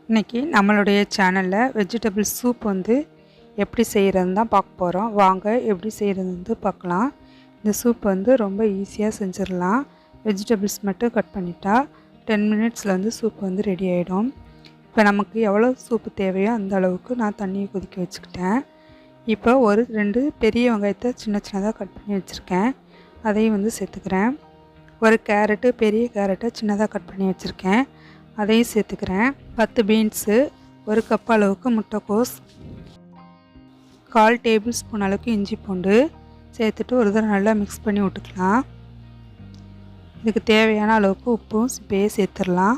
இன்றைக்கி நம்மளுடைய சேனலில் வெஜிடபிள் சூப் எப்படி செய்கிறதுன்னு தான் பார்க்க போகிறோம். வாங்க எப்படி செய்கிறது பார்க்கலாம். இந்த சூப் ரொம்ப ஈஸியாக செஞ்சிடலாம். வெஜிடபிள்ஸ் மட்டும் கட் பண்ணிட்டா 10 மினிட்ஸில் சூப் ரெடி ஆகிடும். இப்போ நமக்கு எவ்வளோ சூப்பு தேவையோ அந்த அளவுக்கு நான் தண்ணியை கொதிக்க வச்சுக்கிட்டேன். இப்போ ஒரு 2 பெரிய வெங்காயத்தை சின்ன சின்னதாக கட் பண்ணி வச்சுருக்கேன். அதையும் சேர்த்துக்கிறேன். ஒரு கேரட்டு, பெரிய கேரட்டை சின்னதாக கட் பண்ணி வச்சுருக்கேன், அதையும் சேர்த்துக்கிறேன். 10 பீன்ஸு, 1 கப் அளவுக்கு முட்டைக்கோஸ், 1/4 டேபிள் ஸ்பூன் அளவுக்கு இஞ்சி பூண்டு சேர்த்துட்டு ஒரு தடவை நல்லா மிக்ஸ் பண்ணி விட்டுக்கலாம். இதுக்கு தேவையான அளவுக்கு உப்பும் இப்போயே சேர்த்துடலாம்.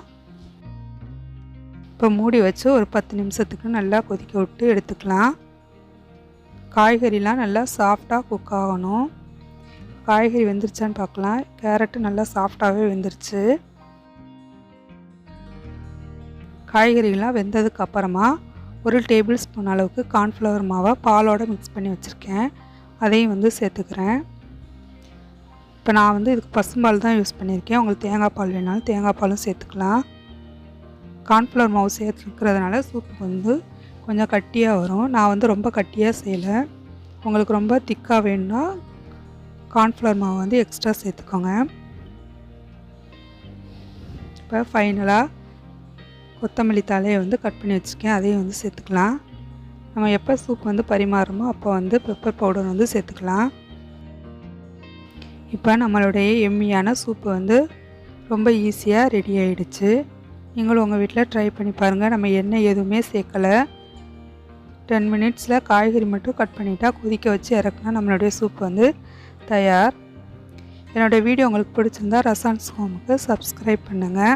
இப்போ மூடி வச்சு ஒரு 10 நிமிஷத்துக்கு நல்லா கொதிக்க விட்டு எடுத்துக்கலாம். காய்கறிலாம் நல்லா சாஃப்டாக குக் ஆகணும். காய்கறி வெந்துருச்சான்னு பார்க்கலாம். கேரட்டு நல்லா சாஃப்டாகவே வெந்துருச்சு. காய்கறிகள்லாம் வெந்ததுக்கு அப்புறமா 1 டேபிள் ஸ்பூன் அளவுக்கு கார்ன்ஃப்ளவர் மாவை பாலோடு மிக்ஸ் பண்ணி வச்சுருக்கேன், அதையும் சேர்த்துக்கிறேன். இப்போ நான் இதுக்கு பசும்பால் தான் யூஸ் பண்ணியிருக்கேன். உங்களுக்கு தேங்காய் பால் வேணாலும் தேங்காய் பாலும் சேர்த்துக்கலாம். கார்ன்ஃப்ளவர் மாவு சேர்த்துக்கிறதுனால சூப்பு கொஞ்சம் கட்டியாக வரும். நான் ரொம்ப கட்டியாக செய்யலை. உங்களுக்கு ரொம்ப திக்காக வேணும்னா கார்ன்ஃப்ளவர் மாவு எக்ஸ்ட்ரா சேர்த்துக்கோங்க. இப்போ ஃபைனலாக கொத்தமல்லி தலையை கட் பண்ணி வச்சுருக்கேன், அதையும் சேர்த்துக்கலாம். நம்ம எப்போ சூப் பரிமாறுறோமோ அப்போ பெப்பர் பவுடர் சேர்த்துக்கலாம். இப்போ நம்மளுடைய எம்மியான சூப்பு ரொம்ப ஈஸியாக ரெடி ஆகிடுச்சு. நீங்களும் உங்கள் வீட்டில் ட்ரை பண்ணி பாருங்கள். நம்ம எண்ணெய் எதுவுமே சேர்க்கலை. 10 மினிட்ஸில் காய்கறி மட்டும் கட் பண்ணிட்டா கொதிக்க வச்சு இறக்குனா நம்மளுடைய சூப் தயார். என்னோடய வீடியோ உங்களுக்கு பிடிச்சிருந்தா ரசான்ஸ் ஹோமுக்கு சப்ஸ்கிரைப் பண்ணுங்கள்.